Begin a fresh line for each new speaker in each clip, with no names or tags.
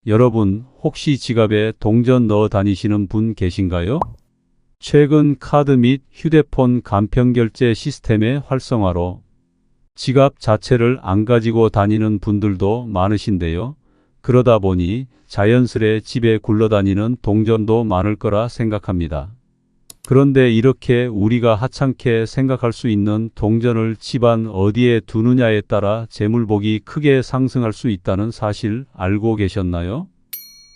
여러분, 혹시 지갑에 동전 넣어 다니시는 분 계신가요? 최근 카드 및 휴대폰 간편결제 시스템의 활성화로 지갑 자체를 안 가지고 다니는 분들도 많으신데요. 그러다 보니 자연스레 집에 굴러다니는 동전도 많을 거라 생각합니다. 그런데 이렇게 우리가 하찮게 생각할 수 있는 동전을 집안 어디에 두느냐에 따라 재물복이 크게 상승할 수 있다는 사실 알고 계셨나요?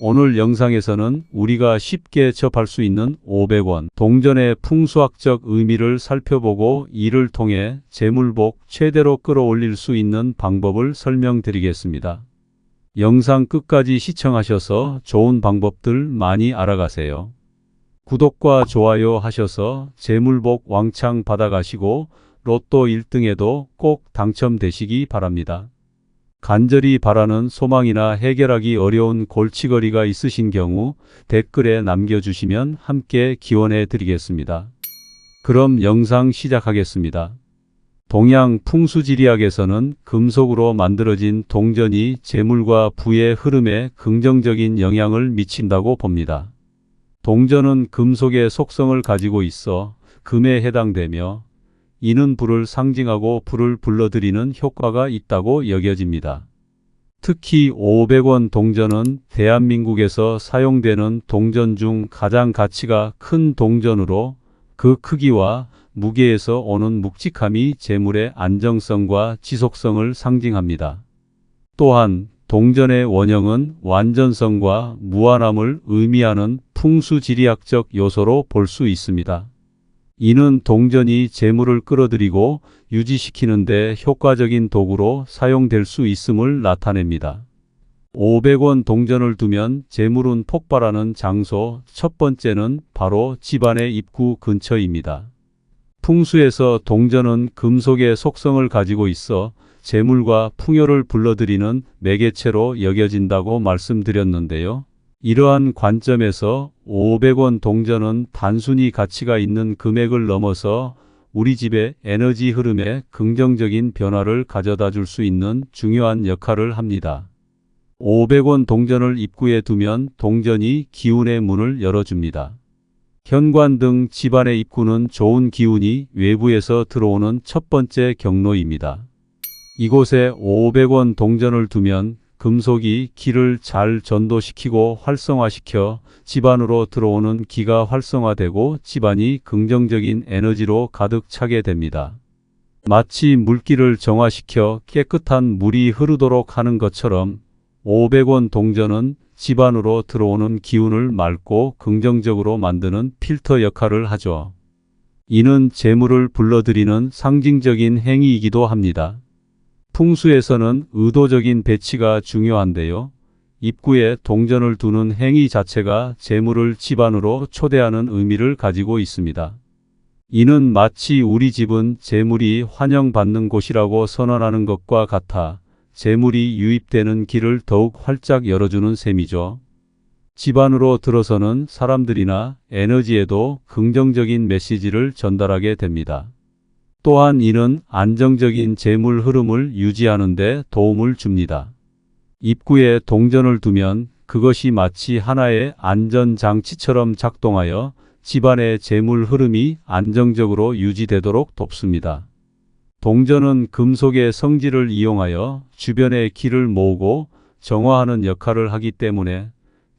오늘 영상에서는 우리가 쉽게 접할 수 있는 500원 동전의 풍수학적 의미를 살펴보고 이를 통해 재물복 최대로 끌어올릴 수 있는 방법을 설명드리겠습니다. 영상 끝까지 시청하셔서 좋은 방법들 많이 알아가세요. 구독과 좋아요 하셔서 재물복 왕창 받아가시고 로또 1등에도 꼭 당첨되시기 바랍니다. 간절히 바라는 소망이나 해결하기 어려운 골치거리가 있으신 경우 댓글에 남겨주시면 함께 기원해 드리겠습니다. 그럼 영상 시작하겠습니다. 동양 풍수지리학에서는 금속으로 만들어진 동전이 재물과 부의 흐름에 긍정적인 영향을 미친다고 봅니다. 동전은 금속의 속성을 가지고 있어 금에 해당되며 이는 불을 상징하고 불을 불러들이는 효과가 있다고 여겨집니다. 특히 500원 동전은 대한민국에서 사용되는 동전 중 가장 가치가 큰 동전으로 그 크기와 무게에서 오는 묵직함이 재물의 안정성과 지속성을 상징합니다. 또한 동전의 원형은 완전성과 무한함을 의미하는 풍수지리학적 요소로 볼 수 있습니다. 이는 동전이 재물을 끌어들이고 유지시키는 데 효과적인 도구로 사용될 수 있음을 나타냅니다. 500원 동전을 두면 재물은 폭발하는 장소 첫 번째는 바로 집안의 입구 근처입니다. 풍수에서 동전은 금속의 속성을 가지고 있어 재물과 풍요를 불러들이는 매개체로 여겨진다고 말씀드렸는데요. 이러한 관점에서 500원 동전은 단순히 가치가 있는 금액을 넘어서 우리 집의 에너지 흐름에 긍정적인 변화를 가져다 줄 수 있는 중요한 역할을 합니다. 500원 동전을 입구에 두면 동전이 기운의 문을 열어줍니다. 현관 등 집안의 입구는 좋은 기운이 외부에서 들어오는 첫 번째 경로입니다. 이곳에 500원 동전을 두면 금속이 기를 잘 전도시키고 활성화시켜 집안으로 들어오는 기가 활성화되고 집안이 긍정적인 에너지로 가득 차게 됩니다. 마치 물기를 정화시켜 깨끗한 물이 흐르도록 하는 것처럼 500원 동전은 집안으로 들어오는 기운을 맑고 긍정적으로 만드는 필터 역할을 하죠. 이는 재물을 불러들이는 상징적인 행위이기도 합니다. 풍수에서는 의도적인 배치가 중요한데요. 입구에 동전을 두는 행위 자체가 재물을 집안으로 초대하는 의미를 가지고 있습니다. 이는 마치 우리 집은 재물이 환영받는 곳이라고 선언하는 것과 같아 재물이 유입되는 길을 더욱 활짝 열어주는 셈이죠. 집안으로 들어서는 사람들이나 에너지에도 긍정적인 메시지를 전달하게 됩니다. 또한 이는 안정적인 재물 흐름을 유지하는 데 도움을 줍니다. 입구에 동전을 두면 그것이 마치 하나의 안전장치처럼 작동하여 집안의 재물 흐름이 안정적으로 유지되도록 돕습니다. 동전은 금속의 성질을 이용하여 주변의 기를 모으고 정화하는 역할을 하기 때문에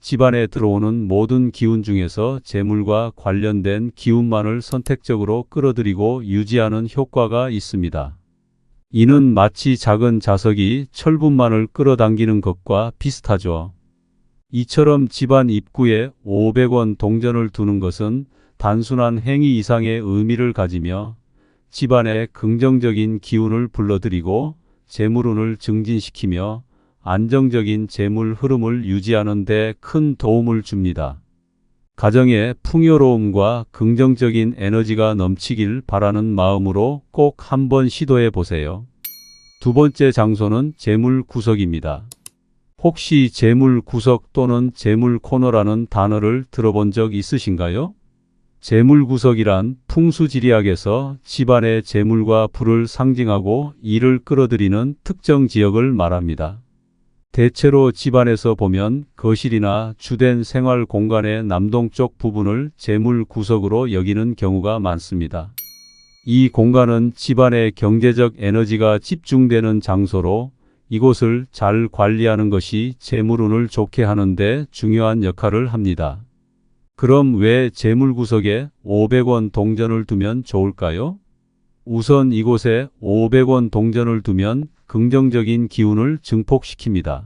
집안에 들어오는 모든 기운 중에서 재물과 관련된 기운만을 선택적으로 끌어들이고 유지하는 효과가 있습니다. 이는 마치 작은 자석이 철분만을 끌어당기는 것과 비슷하죠. 이처럼 집안 입구에 500원 동전을 두는 것은 단순한 행위 이상의 의미를 가지며 집안에 긍정적인 기운을 불러들이고 재물운을 증진시키며 안정적인 재물 흐름을 유지하는 데 큰 도움을 줍니다. 가정의 풍요로움과 긍정적인 에너지가 넘치길 바라는 마음으로 꼭 한번 시도해 보세요. 두 번째 장소는 재물 구석입니다. 혹시 재물 구석 또는 재물 코너라는 단어를 들어본 적 있으신가요? 재물 구석이란 풍수지리학에서 집안의 재물과 부를 상징하고 이를 끌어들이는 특정 지역을 말합니다. 대체로 집안에서 보면 거실이나 주된 생활 공간의 남동쪽 부분을 재물 구석으로 여기는 경우가 많습니다. 이 공간은 집안의 경제적 에너지가 집중되는 장소로 이곳을 잘 관리하는 것이 재물운을 좋게 하는데 중요한 역할을 합니다. 그럼 왜 재물구석에 500원 동전을 두면 좋을까요? 우선 이곳에 500원 동전을 두면 긍정적인 기운을 증폭시킵니다.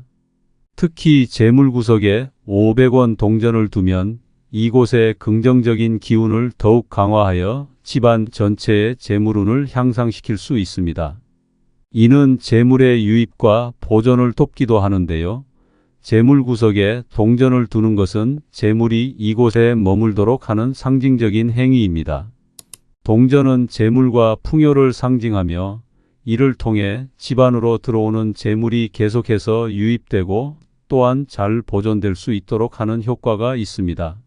특히 재물구석에 500원 동전을 두면 이곳의 긍정적인 기운을 더욱 강화하여 집안 전체의 재물운을 향상시킬 수 있습니다. 이는 재물의 유입과 보존을 돕기도 하는데요. 재물구석에 동전을 두는 것은 재물이 이곳에 머물도록 하는 상징적인 행위입니다. 동전은 재물과 풍요를 상징하며 이를 통해 집안으로 들어오는 재물이 계속해서 유입되고 또한 잘 보존될 수 있도록 하는 효과가 있습니다.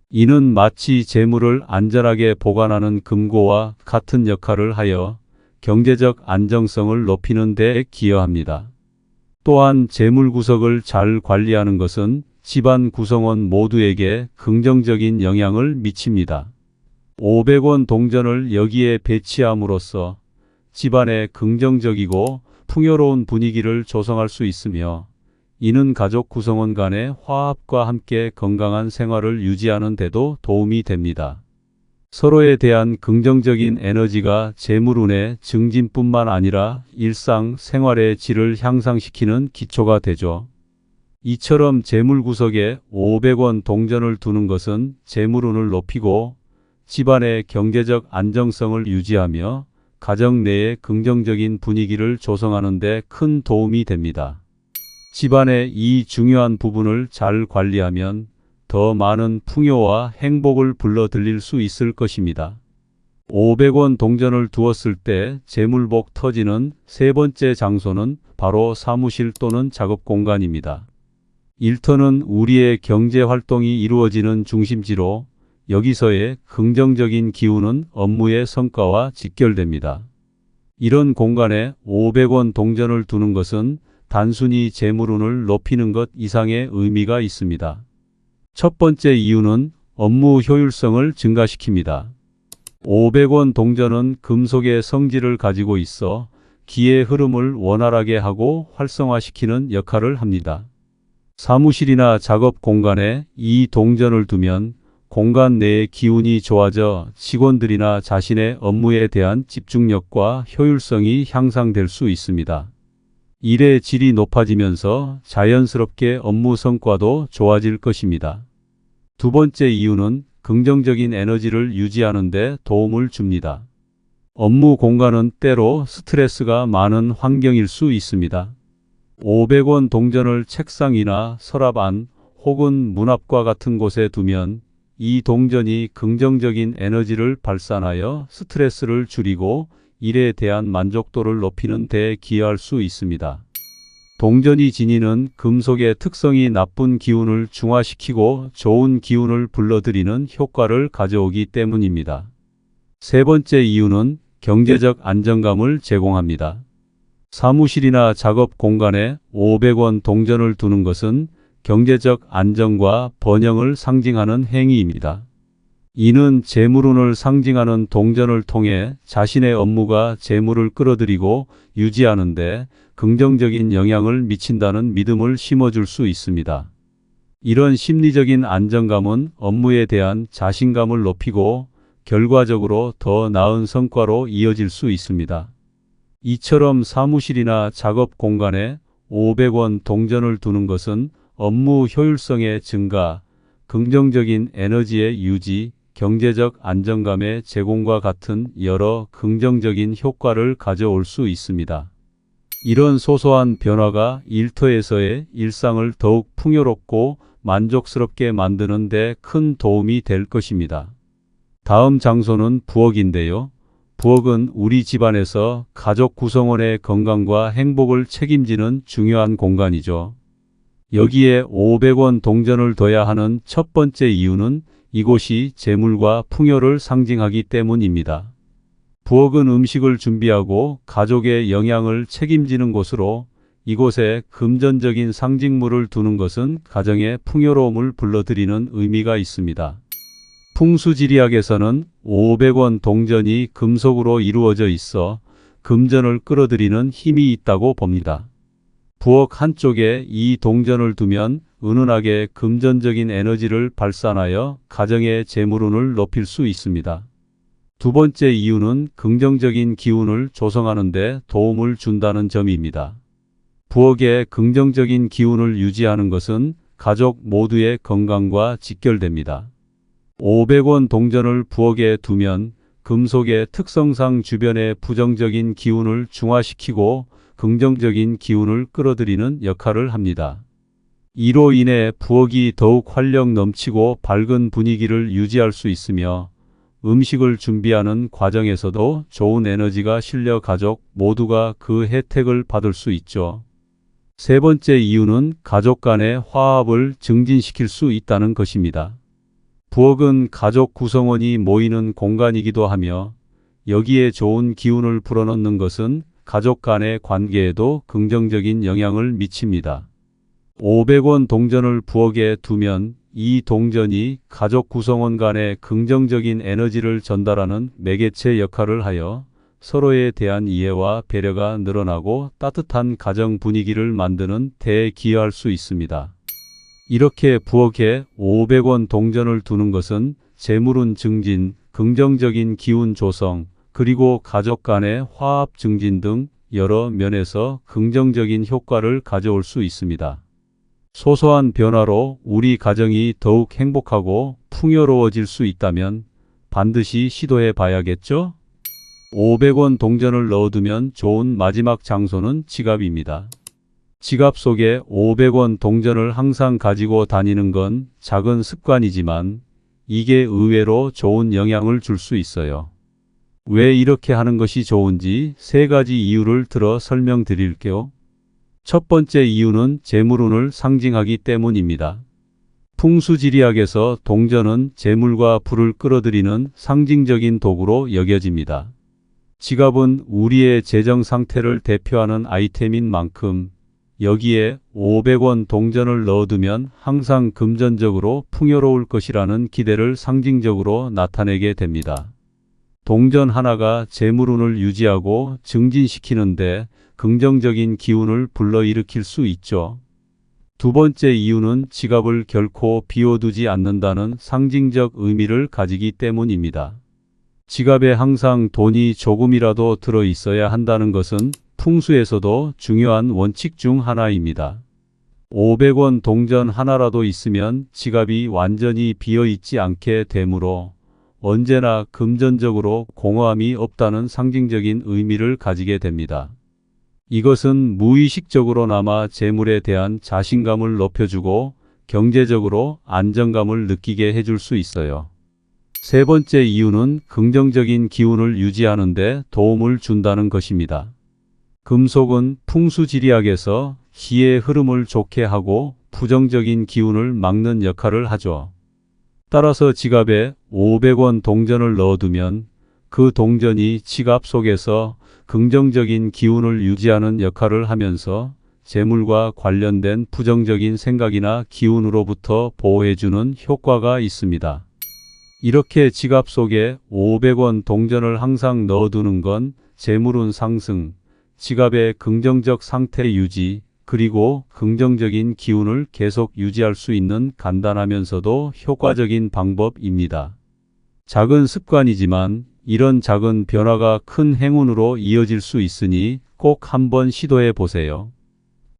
이는 마치 재물을 안전하게 보관하는 금고와 같은 역할을 하여 경제적 안정성을 높이는 데 기여합니다. 또한 재물구석을 잘 관리하는 것은 집안 구성원 모두에게 긍정적인 영향을 미칩니다. 500원 동전을 여기에 배치함으로써 집안에 긍정적이고 풍요로운 분위기를 조성할 수 있으며 이는 가족 구성원 간의 화합과 함께 건강한 생활을 유지하는 데도 도움이 됩니다. 서로에 대한 긍정적인 에너지가 재물운의 증진뿐만 아니라 일상 생활의 질을 향상시키는 기초가 되죠. 이처럼 재물구석에 500원 동전을 두는 것은 재물운을 높이고 집안의 경제적 안정성을 유지하며 가정 내의 긍정적인 분위기를 조성하는 데 큰 도움이 됩니다. 집안의 이 중요한 부분을 잘 관리하면 더 많은 풍요와 행복을 불러들일 수 있을 것입니다. 500원 동전을 두었을 때 재물복 터지는 세 번째 장소는 바로 사무실 또는 작업 공간입니다. 일터는 우리의 경제 활동이 이루어지는 중심지로 여기서의 긍정적인 기운은 업무의 성과와 직결됩니다. 이런 공간에 500원 동전을 두는 것은 단순히 재물운을 높이는 것 이상의 의미가 있습니다. 첫 번째 이유는 업무 효율성을 증가시킵니다. 500원 동전은 금속의 성질을 가지고 있어 기의 흐름을 원활하게 하고 활성화시키는 역할을 합니다. 사무실이나 작업 공간에 이 동전을 두면 공간 내의 기운이 좋아져 직원들이나 자신의 업무에 대한 집중력과 효율성이 향상될 수 있습니다. 일의 질이 높아지면서 자연스럽게 업무 성과도 좋아질 것입니다. 두 번째 이유는 긍정적인 에너지를 유지하는 데 도움을 줍니다. 업무 공간은 때로 스트레스가 많은 환경일 수 있습니다. 500원 동전을 책상이나 서랍 안 혹은 문 앞과 같은 곳에 두면 이 동전이 긍정적인 에너지를 발산하여 스트레스를 줄이고 일에 대한 만족도를 높이는 데 기여할 수 있습니다. 동전이 지니는 금속의 특성이 나쁜 기운을 중화시키고 좋은 기운을 불러들이는 효과를 가져오기 때문입니다. 세 번째 이유는 경제적 안정감을 제공합니다. 사무실이나 작업 공간에 500원 동전을 두는 것은 경제적 안정과 번영을 상징하는 행위입니다. 이는 재물운을 상징하는 동전을 통해 자신의 업무가 재물을 끌어들이고 유지하는 데 긍정적인 영향을 미친다는 믿음을 심어줄 수 있습니다. 이런 심리적인 안정감은 업무에 대한 자신감을 높이고 결과적으로 더 나은 성과로 이어질 수 있습니다. 이처럼 사무실이나 작업 공간에 500원 동전을 두는 것은 업무 효율성의 증가, 긍정적인 에너지의 유지, 경제적 안정감의 제공과 같은 여러 긍정적인 효과를 가져올 수 있습니다. 이런 소소한 변화가 일터에서의 일상을 더욱 풍요롭고 만족스럽게 만드는 데 큰 도움이 될 것입니다. 다음 장소는 부엌인데요. 부엌은 우리 집안에서 가족 구성원의 건강과 행복을 책임지는 중요한 공간이죠. 여기에 500원 동전을 둬야 하는 첫 번째 이유는 이곳이 재물과 풍요를 상징하기 때문입니다. 부엌은 음식을 준비하고 가족의 영양을 책임지는 곳으로 이곳에 금전적인 상징물을 두는 것은 가정의 풍요로움을 불러들이는 의미가 있습니다. 풍수지리학에서는 500원 동전이 금속으로 이루어져 있어 금전을 끌어들이는 힘이 있다고 봅니다. 부엌 한쪽에 이 동전을 두면 은은하게 금전적인 에너지를 발산하여 가정의 재물운을 높일 수 있습니다. 두 번째 이유는 긍정적인 기운을 조성하는 데 도움을 준다는 점입니다. 부엌에 긍정적인 기운을 유지하는 것은 가족 모두의 건강과 직결됩니다. 500원 동전을 부엌에 두면 금속의 특성상 주변의 부정적인 기운을 중화시키고 긍정적인 기운을 끌어들이는 역할을 합니다. 이로 인해 부엌이 더욱 활력 넘치고 밝은 분위기를 유지할 수 있으며 음식을 준비하는 과정에서도 좋은 에너지가 실려 가족 모두가 그 혜택을 받을 수 있죠. 세 번째 이유는 가족 간의 화합을 증진시킬 수 있다는 것입니다. 부엌은 가족 구성원이 모이는 공간이기도 하며 여기에 좋은 기운을 불어넣는 것은 가족 간의 관계에도 긍정적인 영향을 미칩니다. 500원 동전을 부엌에 두면 이 동전이 가족 구성원 간의 긍정적인 에너지를 전달하는 매개체 역할을 하여 서로에 대한 이해와 배려가 늘어나고 따뜻한 가정 분위기를 만드는 데에 기여할 수 있습니다. 이렇게 부엌에 500원 동전을 두는 것은 재물운 증진, 긍정적인 기운 조성, 그리고 가족 간의 화합 증진 등 여러 면에서 긍정적인 효과를 가져올 수 있습니다. 소소한 변화로 우리 가정이 더욱 행복하고 풍요로워질 수 있다면 반드시 시도해 봐야겠죠? 500원 동전을 넣어두면 좋은 마지막 장소는 지갑입니다. 지갑 속에 500원 동전을 항상 가지고 다니는 건 작은 습관이지만 이게 의외로 좋은 영향을 줄 수 있어요. 왜 이렇게 하는 것이 좋은지 세 가지 이유를 들어 설명드릴게요. 첫 번째 이유는 재물운을 상징하기 때문입니다. 풍수지리학에서 동전은 재물과 불을 끌어들이는 상징적인 도구로 여겨집니다. 지갑은 우리의 재정 상태를 대표하는 아이템인 만큼 여기에 500원 동전을 넣어두면 항상 금전적으로 풍요로울 것이라는 기대를 상징적으로 나타내게 됩니다. 동전 하나가 재물운을 유지하고 증진시키는데 긍정적인 기운을 불러일으킬 수 있죠. 두 번째 이유는 지갑을 결코 비워두지 않는다는 상징적 의미를 가지기 때문입니다. 지갑에 항상 돈이 조금이라도 들어 있어야 한다는 것은 풍수에서도 중요한 원칙 중 하나입니다. 500원 동전 하나라도 있으면 지갑이 완전히 비어 있지 않게 되므로 언제나 금전적으로 공허함이 없다는 상징적인 의미를 가지게 됩니다. 이것은 무의식적으로나마 재물에 대한 자신감을 높여주고 경제적으로 안정감을 느끼게 해줄 수 있어요. 세 번째 이유는 긍정적인 기운을 유지하는 데 도움을 준다는 것입니다. 금속은 풍수지리학에서 기의 흐름을 좋게 하고 부정적인 기운을 막는 역할을 하죠. 따라서 지갑에 500원 동전을 넣어두면 그 동전이 지갑 속에서 긍정적인 기운을 유지하는 역할을 하면서 재물과 관련된 부정적인 생각이나 기운으로부터 보호해주는 효과가 있습니다. 이렇게 지갑 속에 500원 동전을 항상 넣어두는 건 재물운 상승, 지갑의 긍정적 상태 유지, 그리고 긍정적인 기운을 계속 유지할 수 있는 간단하면서도 효과적인 방법입니다. 작은 습관이지만 이런 작은 변화가 큰 행운으로 이어질 수 있으니 꼭 한번 시도해 보세요.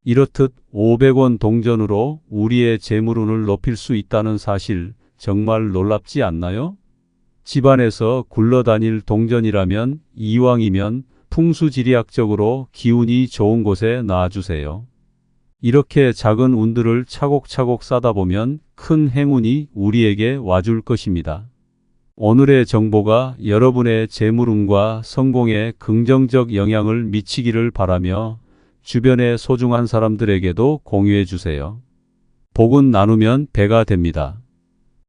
이렇듯 500원 동전으로 우리의 재물운을 높일 수 있다는 사실 정말 놀랍지 않나요? 집안에서 굴러다닐 동전이라면 이왕이면 풍수지리학적으로 기운이 좋은 곳에 놔주세요. 이렇게 작은 운들을 차곡차곡 쌓다 보면 큰 행운이 우리에게 와줄 것입니다. 오늘의 정보가 여러분의 재물운과 성공에 긍정적 영향을 미치기를 바라며 주변의 소중한 사람들에게도 공유해 주세요. 복은 나누면 배가 됩니다.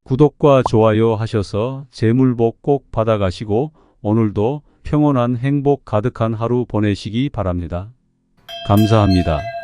구독과 좋아요 하셔서 재물복 꼭 받아가시고 오늘도 평온한 행복 가득한 하루 보내시기 바랍니다. 감사합니다.